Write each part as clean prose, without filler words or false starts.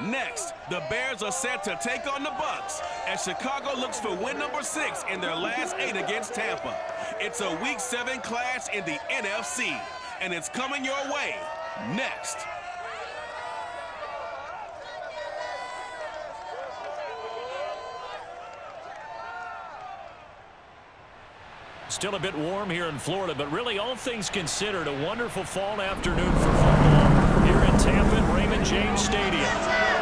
Next, the Bears are set to take on the Bucs as Chicago looks for win number 6 in their last 8 against Tampa. It's a Week 7 clash in the NFC, and it's coming your way next. Still a bit warm here in Florida, but really all things considered, a wonderful fall afternoon for football here in Tampa at Raymond James Stadium.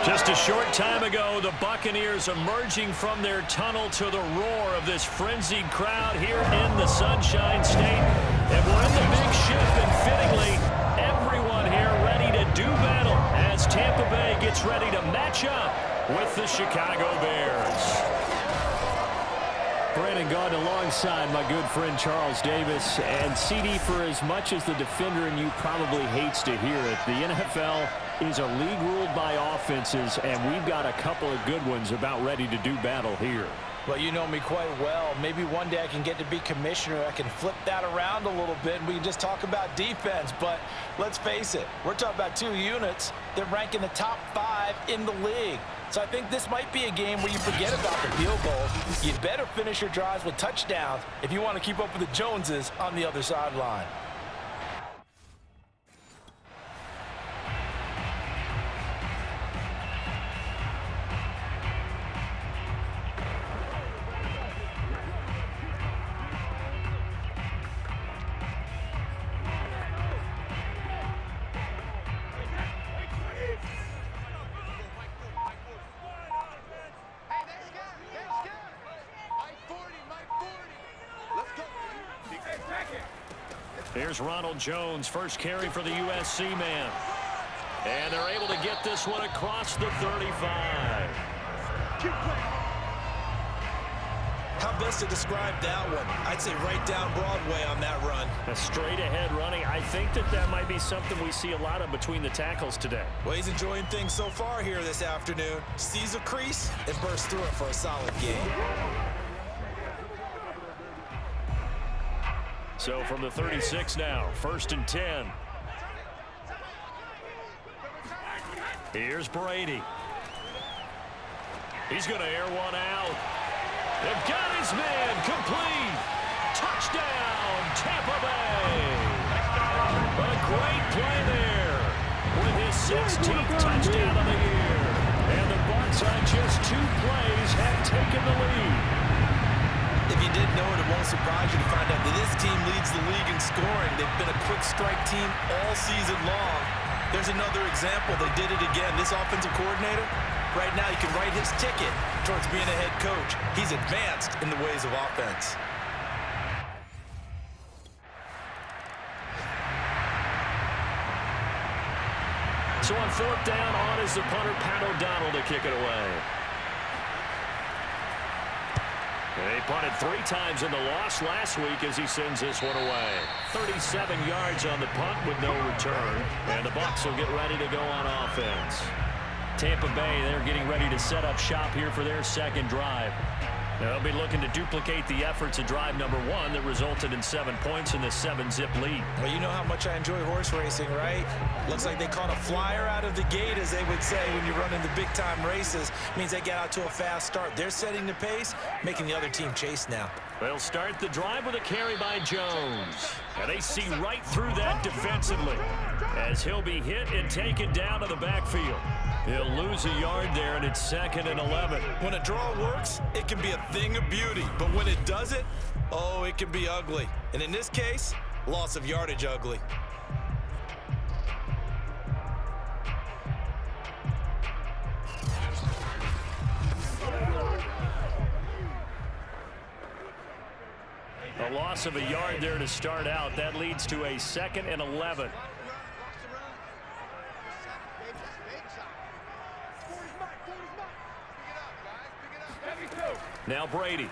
Just a short time ago, the Buccaneers emerging from their tunnel to the roar of this frenzied crowd here in the Sunshine State. And we're in the big shift, and fittingly, everyone here ready to do battle as Tampa Bay gets ready to match up with the Chicago Bears. Brandon Gaudin alongside my good friend Charles Davis. And CD, for as much as the defender in you probably hates to hear it, the NFL is a league ruled by offenses, and we've got a couple of good ones about ready to do battle here. Well, you know me quite well. Maybe one day I can get to be commissioner. I can flip that around a little bit, and we can just talk about defense. But let's face it, we're talking about 2 units that rank in the top 5 in the league. So I think this might be a game where you forget about the field goals. You better finish your drives with touchdowns if you want to keep up with the Joneses on the other sideline. Here's Ronald Jones, first carry for the USC man. And they're able to get this one across the 35. How best to describe that one? I'd say right down Broadway on that run. A straight ahead running. I think that might be something we see a lot of between the tackles today. Well, he's enjoying things so far here this afternoon. Sees a crease and bursts through it for a solid game. So from the 36 now, 1st and 10. Here's Brady. He's going to air one out. They've got his man complete. Touchdown, Tampa Bay. A great play there with his 16th touchdown of the year. And the Bucs on just 2 plays have taken the lead. If you didn't know it, it won't surprise you to find out that this team leads the league in scoring. They've been a quick strike team all season long. There's another example. They did it again. This offensive coordinator, right now he can write his ticket towards being a head coach. He's advanced in the ways of offense. So on 4th down, on is the punter, Pat O'Donnell, to kick it away. They punted 3 times in the loss last week as he sends this one away. 37 yards on the punt with no return. And the Bucs will get ready to go on offense. Tampa Bay, they're getting ready to set up shop here for their 2nd drive. They'll be looking to duplicate the efforts of drive number 1 that resulted in 7 points in the 7-zip lead. Well, you know how much I enjoy horse racing, right? Looks like they caught a flyer out of the gate, as they would say when you're running the big-time races. Means they get out to a fast start. They're setting the pace, making the other team chase now. They'll start the drive with a carry by Jones. And they see right through that defensively as he'll be hit and taken down to the backfield. He'll lose a yard there, and it's 2nd and 11. When a draw works, it can be a thing of beauty. But when it doesn't, oh, it can be ugly. And in this case, loss of yardage ugly. A loss of a yard there to start out. That leads to a 2nd and 11. Now Brady.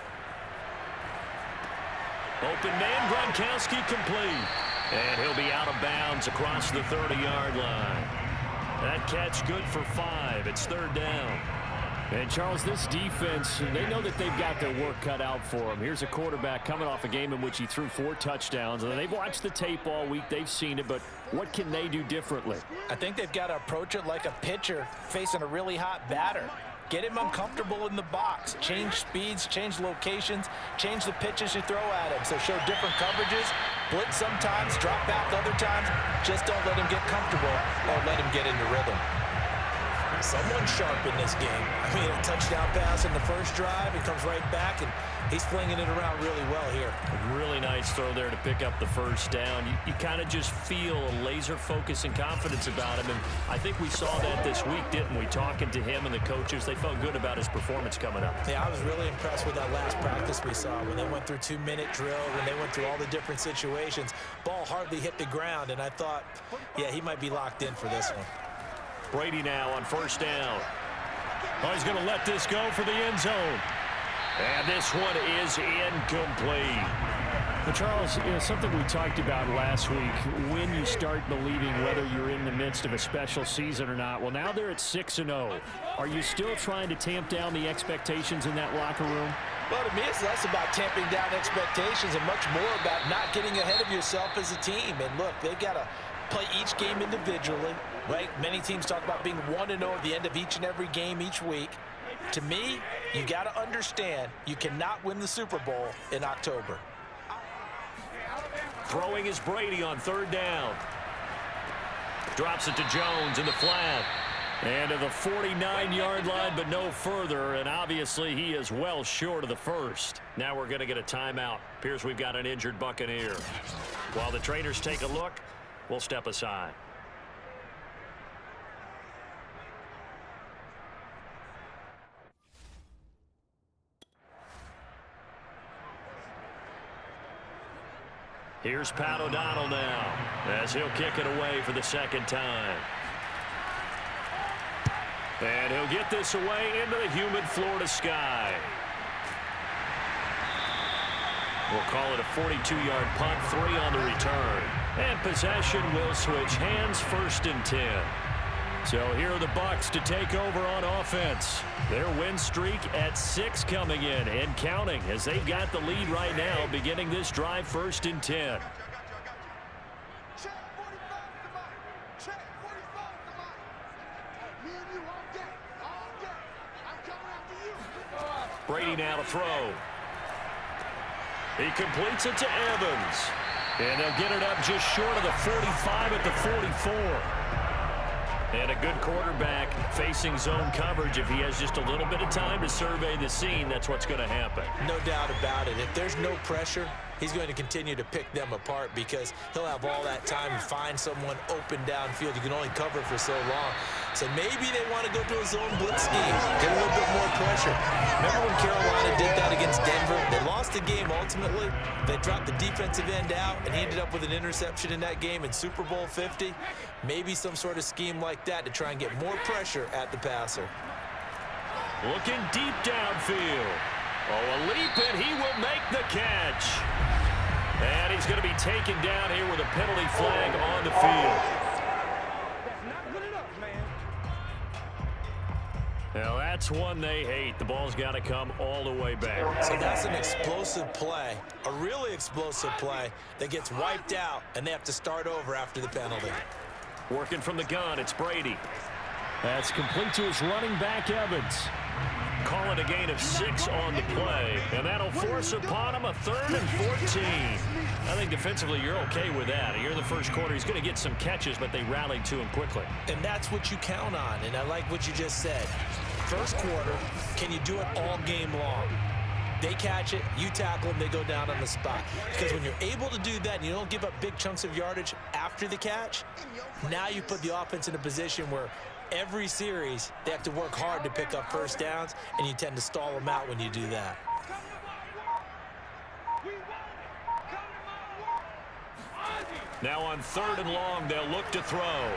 Open man, Gronkowski complete. And he'll be out of bounds across the 30-yard line. That catch good for 5. It's 3rd down. And, Charles, this defense, they know that they've got their work cut out for them. Here's a quarterback coming off a game in which he threw 4 touchdowns. And they've watched the tape all week. They've seen it. But what can they do differently? I think they've got to approach it like a pitcher facing a really hot batter. Get him uncomfortable in the box. Change speeds, change locations, change the pitches you throw at him. So show different coverages, blitz sometimes, drop back other times. Just don't let him get comfortable or let him get into rhythm. Someone sharp in this game. I mean, a touchdown pass in the first drive. He comes right back, and he's flinging it around really well here. A really nice throw there to pick up the first down. You kind of just feel a laser focus and confidence about him, and I think we saw that this week, didn't we? Talking to him and the coaches, they felt good about his performance coming up. Yeah, I was really impressed with that last practice we saw when they went through 2-minute drill, when they went through all the different situations. Ball hardly hit the ground, and I thought, yeah, he might be locked in for this one. Brady now on first down. Oh, he's going to let this go for the end zone. And this one is incomplete. But Charles, something we talked about last week, when you start believing whether you're in the midst of a special season or not. Well, now they're at 6-0. Are you still trying to tamp down the expectations in that locker room? Well, to me, it's less about tamping down expectations and much more about not getting ahead of yourself as a team. And look, they've got to play each game individually, right? Many teams talk about being 1-0 at the end of each and every game each week. To me, you got to understand you cannot win the Super Bowl in October. Throwing is Brady on third down. Drops it to Jones in the flat. And to the 49-yard line, but no further. And obviously, he is well short of the first. Now we're going to get a timeout. Appears we've got an injured Buccaneer. While the trainers take a look, we'll step aside. Here's Pat O'Donnell now as he'll kick it away for the second time. And he'll get this away into the humid Florida sky. We'll call it a 42-yard punt, 3 on the return. And possession will switch hands, 1st and 10. So here are the Bucs to take over on offense. Their win streak at 6 coming in and counting as they've got the lead right now beginning this drive, 1st and 10. Brady now to throw. He completes it to Evans. And they'll get it up just short of the 45 at the 44. And a good quarterback facing zone coverage. If he has just a little bit of time to survey the scene, that's what's going to happen. No doubt about it. If there's no pressure, he's going to continue to pick them apart because he'll have all that time to find someone open downfield. You can only cover for so long. So maybe they want to go to a zone blitz scheme, get a little bit more pressure. Remember when Carolina did that against Denver? They lost the game ultimately. They dropped the defensive end out, and he ended up with an interception in that game in Super Bowl 50. Maybe some sort of scheme like that to try and get more pressure at the passer. Looking deep downfield. Oh, a leap, and he will make the catch. And he's going to be taken down here with a penalty flag on the field. Now, that's one they hate. The ball's got to come all the way back. So that's an explosive play, a really explosive play that gets wiped out, and they have to start over after the penalty. Working from the gun, it's Brady. That's complete to his running back, Evans. Call it a gain of 6 on the play, and that'll force upon him a 3rd and 14. I think defensively you're okay with that. Here in the first quarter, he's going to get some catches, but they rallied to him quickly. And that's what you count on, and I like what you just said. First quarter, can you do it all game long? They catch it, you tackle them, they go down on the spot. Because when you're able to do that and you don't give up big chunks of yardage after the catch, now you put the offense in a position where every series they have to work hard to pick up first downs, and you tend to stall them out when you do that. Now on 3rd and long, they'll look to throw.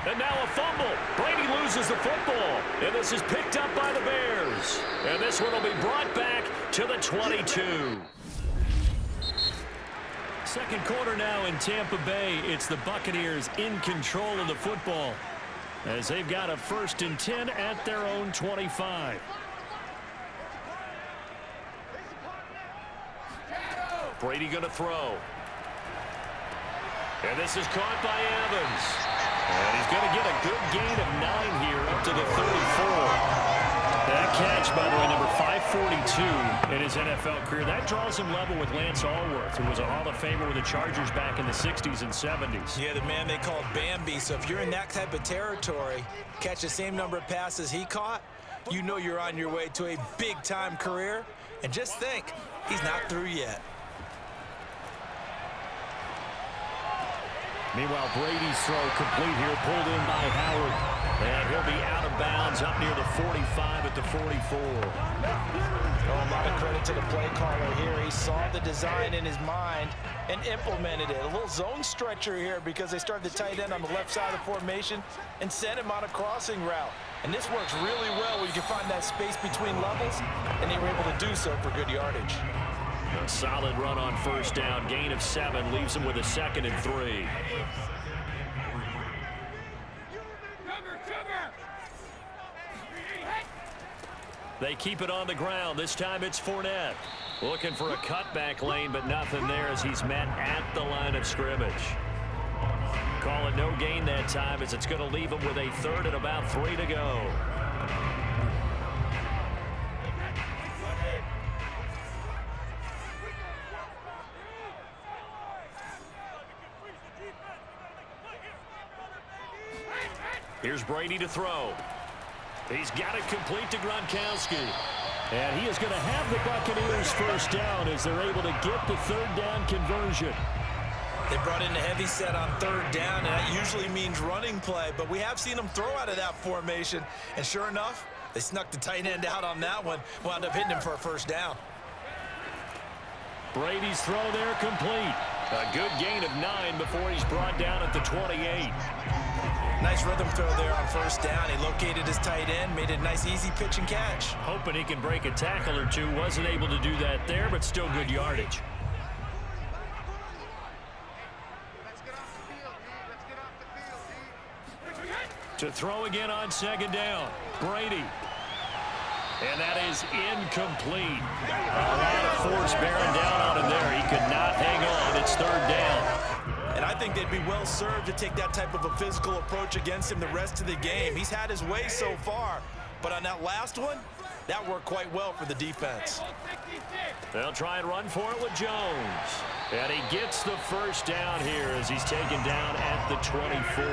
And now a fumble. Brady loses the football. And this is picked up by the Bears. And this one will be brought back to the 22. Second quarter now in Tampa Bay. It's the Buccaneers in control of the football. as they've got a 1st and 10 at their own 25. Brady going to throw. And this is caught by Evans. And he's going to get a good gain of 9 here up to the 34. That catch, by the way, number 542 in his NFL career. That draws him level with Lance Allworth, who was a Hall of Famer with the Chargers back in the 60s and 70s. Yeah, the man they called Bambi. So if you're in that type of territory, catch the same number of passes he caught, you know you're on your way to a big-time career. And just think, he's not through yet. Meanwhile, Brady's throw complete here, pulled in by Howard. And he'll be out of bounds up near the 45 at the 44. Oh, a lot of credit to the play caller here. He saw the design in his mind and implemented it. A little zone stretcher here because they started the tight end on the left side of the formation and sent him on a crossing route. And this works really well when you can find that space between levels, and they were able to do so for good yardage. A solid run on 1st down. Gain of 7 leaves him with a 2nd and 3. They keep it on the ground. This time it's Fournette. Looking for a cutback lane, but nothing there as he's met at the line of scrimmage. Call it no gain that time as it's going to leave him with a 3rd and about 3 to go. Here's Brady to throw. He's got it complete to Gronkowski. And he is going to have the Buccaneers 1st down as they're able to get the 3rd down conversion. They brought in a heavy set on 3rd down, and that usually means running play. But we have seen them throw out of that formation. And sure enough, they snuck the tight end out on that one. Wound up hitting him for a 1st down. Brady's throw there complete. A good gain of 9 before he's brought down at the 28. Nice rhythm throw there on 1st down. He located his tight end, made it a nice easy pitch and catch. Hoping he can break a tackle or two. Wasn't able to do that there, but still good yardage. To throw again on 2nd down. Brady. And that is incomplete. A lot of force bearing down on him there. He could not hang on. It's 3rd down. And I think they'd be well served to take that type of a physical approach against him the rest of the game. He's had his way so far, but on that last one, that worked quite well for the defense. They'll try and run for it with Jones. And he gets the 1st down here as he's taken down at the 24.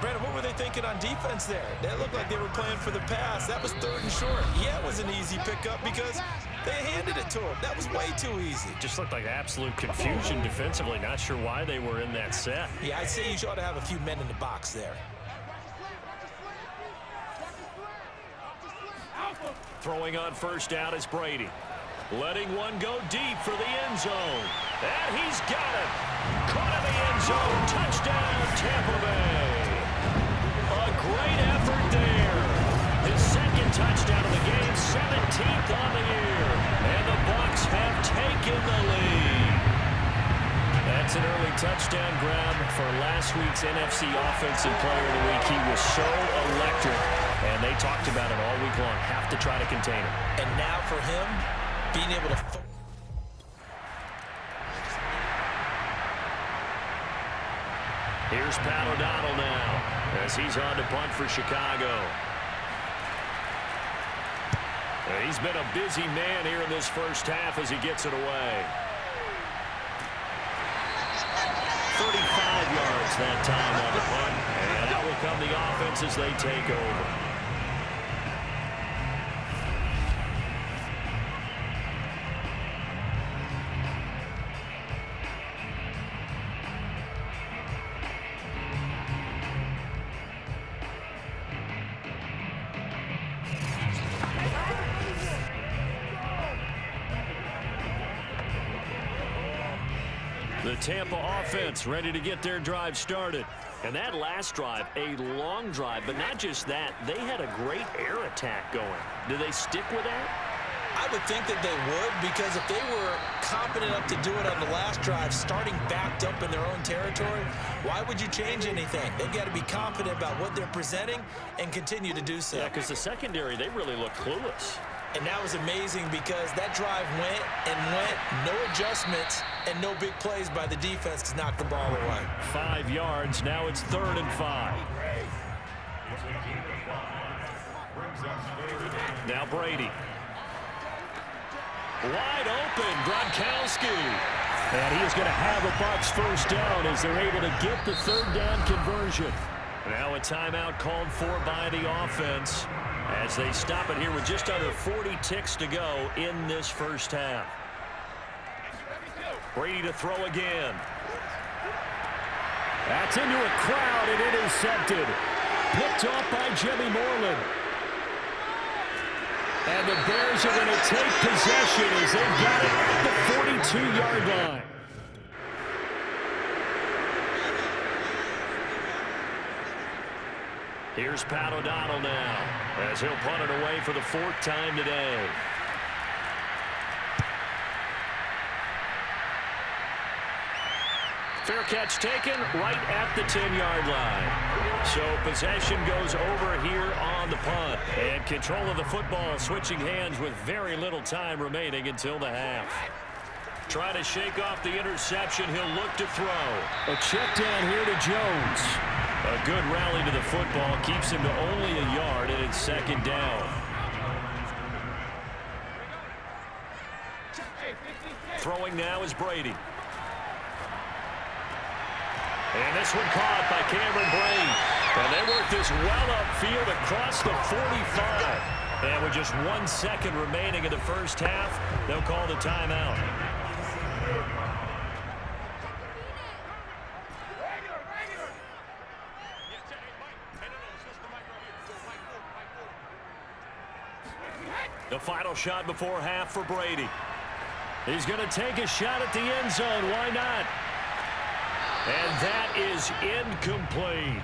Brandon, what were they thinking on defense there? That looked like they were playing for the pass. That was 3rd and short. Yeah, it was an easy pickup because they handed it to him. That was way too easy. Just looked like absolute confusion defensively. Not sure why they were in that set. Yeah, I'd say you ought to have a few men in the box there. Throwing on 1st down is Brady. Letting one go deep for the end zone. And he's got it. Caught in the end zone. Touchdown, Tampa Bay. A great effort there. His 2nd touchdown of the game, 17th on the year. And the Bucs have taken the lead. That's an early touchdown grab for last week's NFC Offensive Player of the Week. He was so electric, and they talked about it all week long. Have to try to contain him. And now for him, being able to... Here's Pat O'Donnell now as he's on to punt for Chicago. And he's been a busy man here in this 1st half as he gets it away. 35 yards that time on the punt. And out will come the offense as they take over. The Tampa offense ready to get their drive started. And that last drive, a long drive, but not just that. They had a great air attack going. Do they stick with that? I would think that they would, because if they were confident enough to do it on the last drive, starting backed up in their own territory, why would you change anything? They've got to be confident about what they're presenting and continue to do so. Yeah, because the secondary, they really look clueless. And that was amazing because that drive went and went, no adjustments, and no big plays by the defense to knock the ball away. 5 yards, now it's 3rd and 5. Now Brady. Wide open, Gronkowski. And he is going to have a Bucs first down as they're able to get the 3rd down conversion. Now a timeout called for by the offense as they stop it here with just under 40 ticks to go in this first half. Brady to throw again. That's into a crowd and intercepted. Picked off by Jimmy Moreland. And the Bears are going to take possession as they've got it at the 42-yard line. Here's Pat O'Donnell now as he'll punt it away for the 4th time today. Fair catch taken right at the 10-yard line. So possession goes over here on the punt. And control of the football switching hands with very little time remaining until the half. Trying to shake off the interception. He'll look to throw. A check down here to Jones. A good rally to the football keeps him to only a yard, and it's 2nd down. Throwing now is Brady. And this one caught by Cameron Brate. And they work this well upfield across the 45. And with just 1 second remaining in the first half, they'll call the timeout. The final shot before half for Brady. He's going to take a shot at the end zone. Why not? And that is incomplete.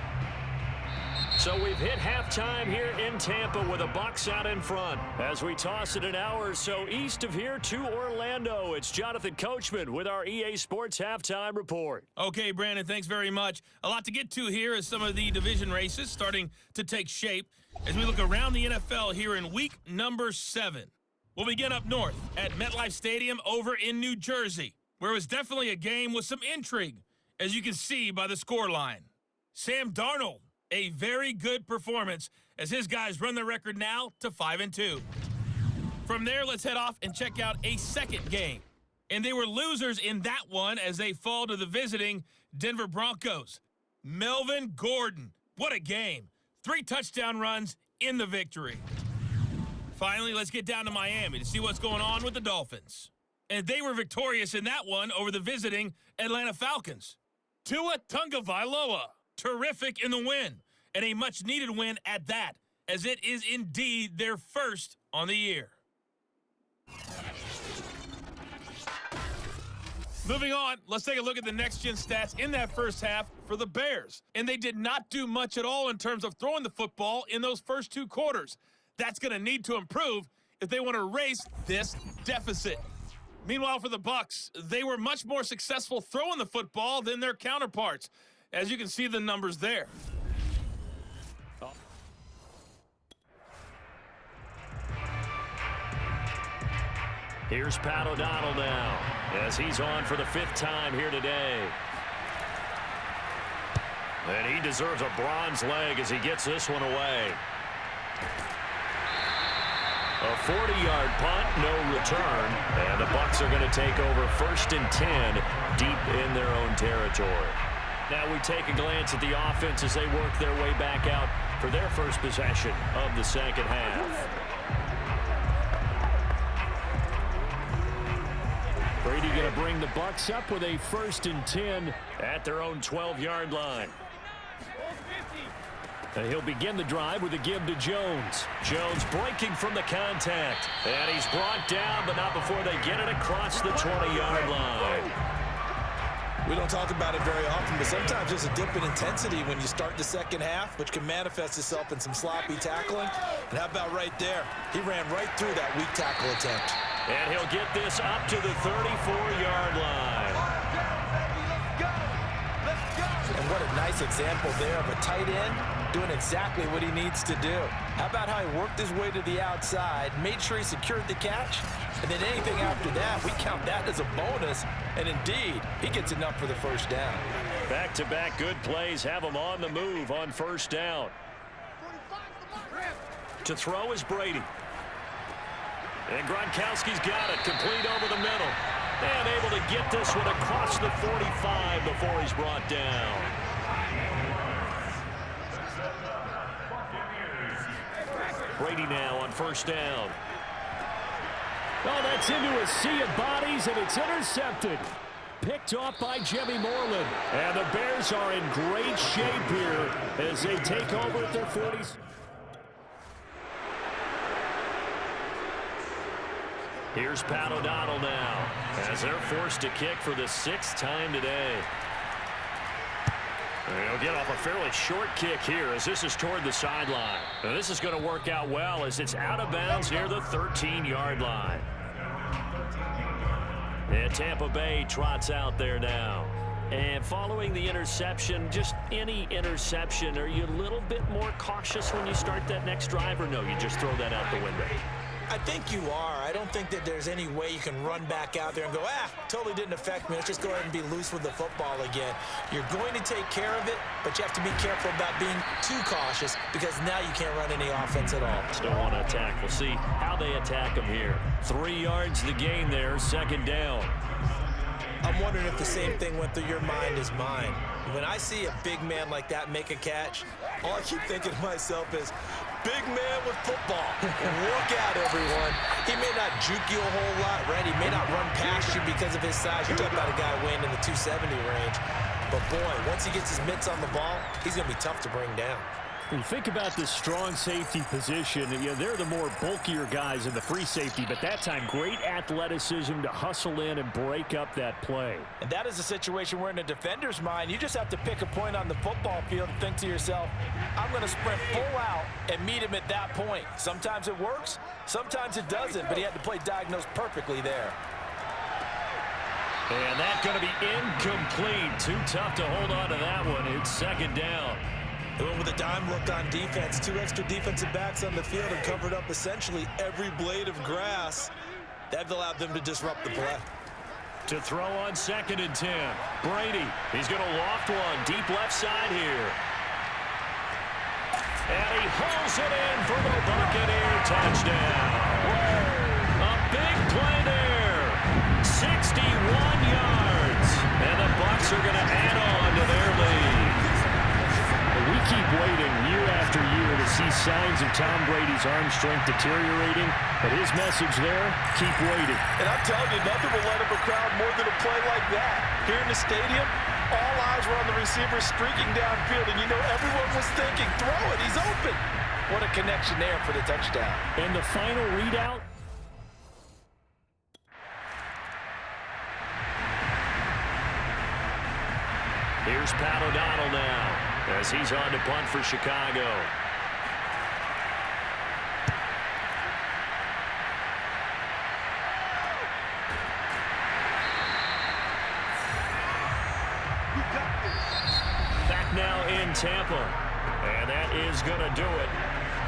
So we've hit halftime here in Tampa with the Bucs out in front. As we toss it an hour or so east of here to Orlando, it's Jonathan Coachman with our EA Sports Halftime Report. Okay, Brandon, thanks very much. A lot to get to here as some of the division races starting to take shape as we look around the NFL here in week number 7. We'll begin up north at MetLife Stadium over in New Jersey, where it was definitely a game with some intrigue, as you can see by the scoreline. Sam Darnold, a very good performance as his guys run the record now to 5-2. From there, let's head off and check out a second game. And they were losers in that one as they fall to the visiting Denver Broncos. Melvin Gordon, what a game. 3 touchdown runs in the victory. Finally, let's get down to Miami to see what's going on with the Dolphins. And they were victorious in that one over the visiting Atlanta Falcons. Tua Tagovailoa, terrific in the win, and a much-needed win at that, as it is indeed their first on the year. Moving on, let's take a look at the next-gen stats in that first half for the Bears. And they did not do much at all in terms of throwing the football in those first 2 quarters. That's going to need to improve if they want to erase this deficit. Meanwhile, for the Bucs, they were much more successful throwing the football than their counterparts, as you can see the numbers there. Here's Pat O'Donnell now, as he's on for the 5th time here today. And he deserves a bronze leg as he gets this one away. A 40-yard punt, no return, and the Bucs are going to take over 1st and 10 deep in their own territory. Now we take a glance at the offense as they work their way back out for their first possession of the second half. Brady going to bring the Bucs up with a 1st and 10 at their own 12-yard line. And he'll begin the drive with a give to Jones. Jones breaking from the contact. And he's brought down, but not before they get it across the 20-yard line. We don't talk about it very often, but sometimes there's a dip in intensity when you start the second half, which can manifest itself in some sloppy tackling. And how about right there? He ran right through that weak tackle attempt. And he'll get this up to the 34-yard line. And what a nice example there of a tight end doing exactly what he needs to do. How about how he worked his way to the outside, made sure he secured the catch, and then anything after that, we count that as a bonus. And indeed, he gets enough for the first down. Back-to-back good plays have him on the move on first down. To throw is Brady. And Gronkowski's got it, complete over the middle. And able to get this one across the 45 before he's brought down. Brady now on first down. Oh, that's into a sea of bodies, and it's intercepted. Picked off by Jimmy Moreland. And the Bears are in great shape here as they take over at their 40s. Here's Pat O'Donnell now as they're forced to kick for the 6th time today. He'll get off a fairly short kick here as this is toward the sideline. Now this is going to work out well as it's out of bounds near the 13-yard line. And Tampa Bay trots out there now. And following the interception, just any interception, are you a little bit more cautious when you start that next drive, or no, you just throw that out the window? I think you are. I don't think that there's any way you can run back out there and go, totally didn't affect me. Let's just go ahead and be loose with the football again. You're going to take care of it, but you have to be careful about being too cautious because now you can't run any offense at all. Still want to attack. We'll see how they attack him here. 3 yards the gain there, 2nd down. I'm wondering if the same thing went through your mind as mine. When I see a big man like that make a catch, all I keep thinking to myself is, big man with football. Look out, everyone. He may not juke you a whole lot, right? He may not run past you because of his size. You're talking about a guy weighing in the 270 range. But, boy, once he gets his mitts on the ball, he's going to be tough to bring down. When you think about this strong safety position, they're the more bulkier guys in the free safety, but that time, great athleticism to hustle in and break up that play. And that is a situation where in a defender's mind, you just have to pick a point on the football field and think to yourself, I'm going to sprint full out and meet him at that point. Sometimes it works, sometimes it doesn't, but he had to play diagnosed perfectly there. And that's going to be incomplete. Too tough to hold on to that one. It's 2nd down. They went with a dime look on defense. 2 extra defensive backs on the field and covered up essentially every blade of grass. That allowed them to disrupt the play. To throw on 2nd and 10. Brady, he's going to loft one deep left side here. And he hauls it in for the Buccaneer touchdown. A big play there. 61 yards. And the Bucs are going to add on to their lead. We keep waiting year after year to see signs of Tom Brady's arm strength deteriorating, but his message there, keep waiting. And I'm telling you, nothing will let up a crowd more than a play like that. Here in the stadium, all eyes were on the receiver streaking downfield, and you know everyone was thinking, throw it, he's open. What a connection there for the touchdown. And the final readout? Here's Pat O'Donnell now as he's on to punt for Chicago. Back now in Tampa. And that is going to do it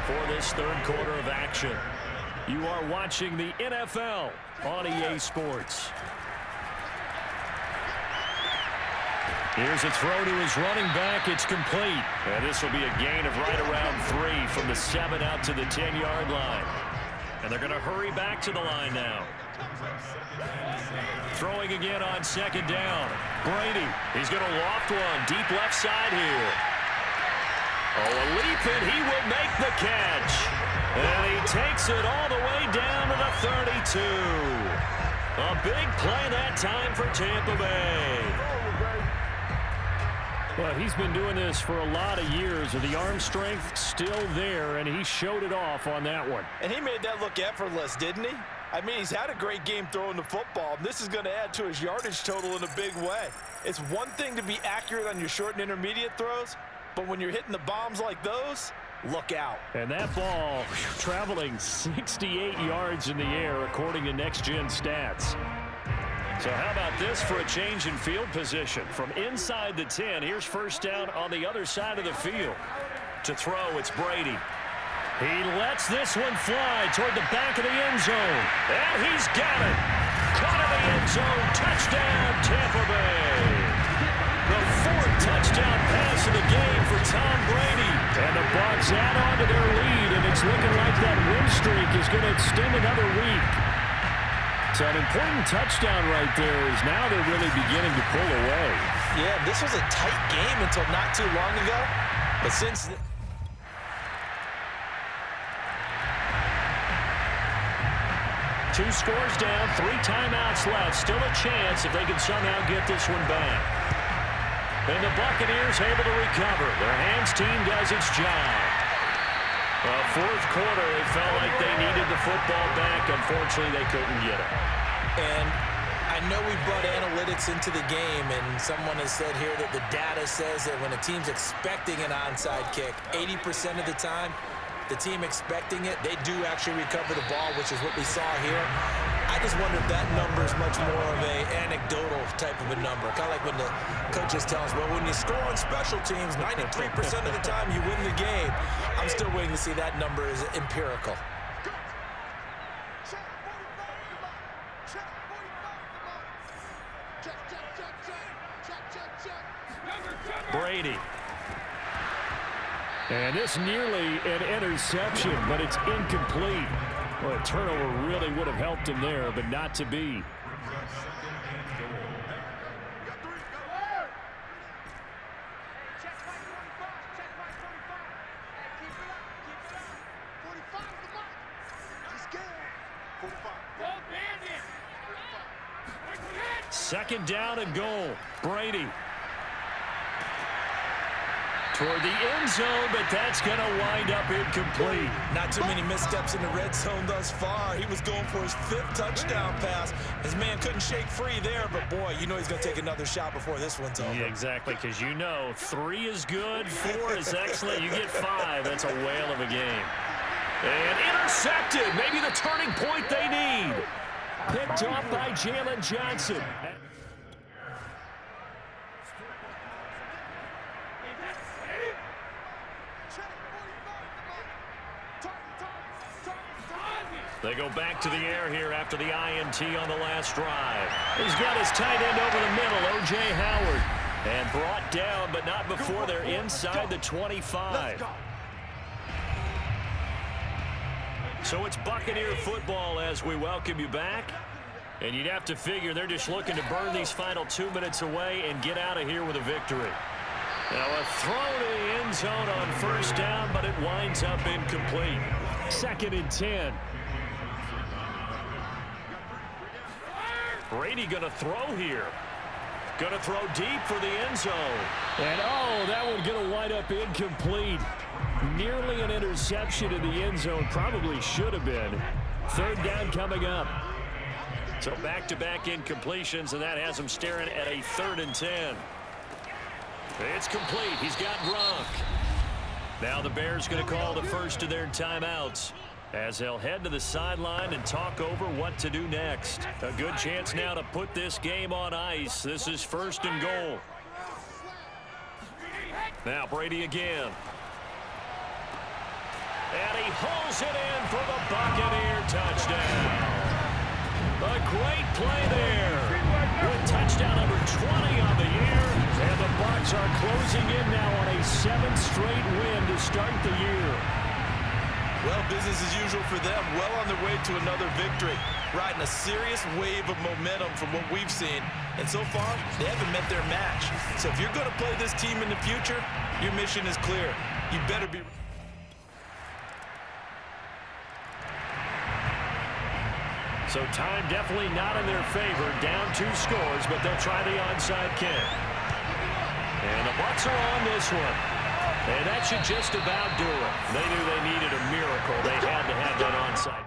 for this 3rd quarter of action. You are watching the NFL on EA Sports. Here's a throw to his running back. It's complete. And this will be a gain of right around 3 from the 7 out to the 10-yard line. And they're going to hurry back to the line now. Throwing again on 2nd down. Brady, he's going to loft one deep left side here. Oh, a leap, and he will make the catch. And he takes it all the way down to the 32. A big play that time for Tampa Bay. Well, he's been doing this for a lot of years, and the arm strength still there, and he showed it off on that one. And he made that look effortless, didn't he? I mean, he's had a great game throwing the football. This is going to add to his yardage total in a big way. It's one thing to be accurate on your short and intermediate throws, but when you're hitting the bombs like those, look out. And that ball traveling 68 yards in the air, according to Next Gen Stats. So how about this for a change in field position? From inside the 10, here's first down on the other side of the field. To throw, it's Brady. He lets this one fly toward the back of the end zone. And he's got it. Caught in the end zone. Touchdown, Tampa Bay. The fourth touchdown pass of the game for Tom Brady. And the Bucs add on to their lead, and it's looking like that win streak is going to extend another week. So an important touchdown right there is now they're really beginning to pull away. Yeah, this was a tight game until not too long ago. But since... Two scores down, 3 timeouts left. Still a chance if they can somehow get this one back. And the Buccaneers able to recover. Their hands team does its job. Well, fourth quarter, they felt like they needed the football back. Unfortunately, they couldn't get it. And I know we brought analytics into the game, and someone has said here that the data says that when a team's expecting an onside kick, 80% of the time, the team expecting it, they do actually recover the ball, which is what we saw here. I just wonder if that number is much more of a anecdotal type of a number. Kind of like when the coaches tell us, well, when you score on special teams, 93% of the time you win the game. I'm still waiting to see that number is empirical. Brady. And this nearly an interception, but it's incomplete. Well, a turnover really would have helped him there, but not to be. Second down and goal. Brady. Toward the end zone, but that's going to wind up incomplete. Not too many missteps in the red zone thus far. He was going for his 5th touchdown pass. His man couldn't shake free there, but boy, you know he's going to take another shot before this one's over. Yeah, exactly, because you know 3 is good, 4 is excellent. You get 5, that's a whale of a game. And intercepted, maybe the turning point they need. Picked off by Jalen Johnson. They go back to the air here after the INT on the last drive. He's got his tight end over the middle, O.J. Howard. And brought down, but not before they're inside the 25. So it's Buccaneer football as we welcome you back. And you'd have to figure they're just looking to burn these final 2 minutes away and get out of here with a victory. Now a throw to the end zone on first down, but it winds up incomplete. 2nd and 10. Brady going to throw here. Going to throw deep for the end zone. And oh, that one going to wind up incomplete. Nearly an interception in the end zone. Probably should have been. 3rd down coming up. So back-to-back incompletions, and that has him staring at a 3rd and 10. It's complete. He's got Gronk. Now the Bears going to call the first of their timeouts as they'll head to the sideline and talk over what to do next. A good chance now to put this game on ice. This is 1st and goal. Now Brady again. And he hauls it in for the Buccaneer touchdown. A great play there. With touchdown number 20 on the year. And the Bucs are closing in now on a 7th straight win to start the year. Well, business as usual for them. Well on their way to another victory. Riding a serious wave of momentum from what we've seen. And so far, they haven't met their match. So if you're going to play this team in the future, your mission is clear. You better be... So time definitely not in their favor. Down 2 scores, but they'll try the onside kick. And the Bucs are on this one. And that should just about do it. They knew they needed a miracle. They had to have that onside.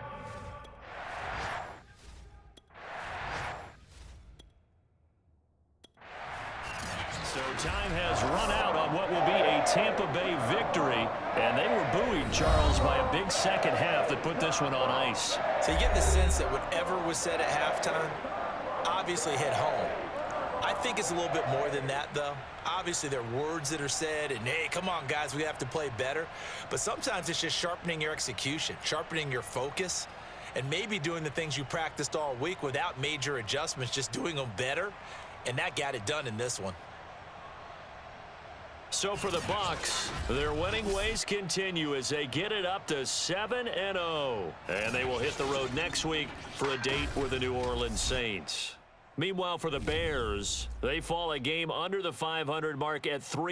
So time has run out on what will be a Tampa Bay victory. And they were buoyed, Charles, by a big second half that put this one on ice. So you get the sense that whatever was said at halftime obviously hit home. I think it's a little bit more than that, though. Obviously, there are words that are said, and, hey, come on, guys, we have to play better. But sometimes it's just sharpening your execution, sharpening your focus, and maybe doing the things you practiced all week without major adjustments, just doing them better. And that got it done in this one. So for the Bucs, their winning ways continue as they get it up to 7-0. And they will hit the road next week for a date with the New Orleans Saints. Meanwhile, for the Bears, they fall a game under the 500 mark at 3.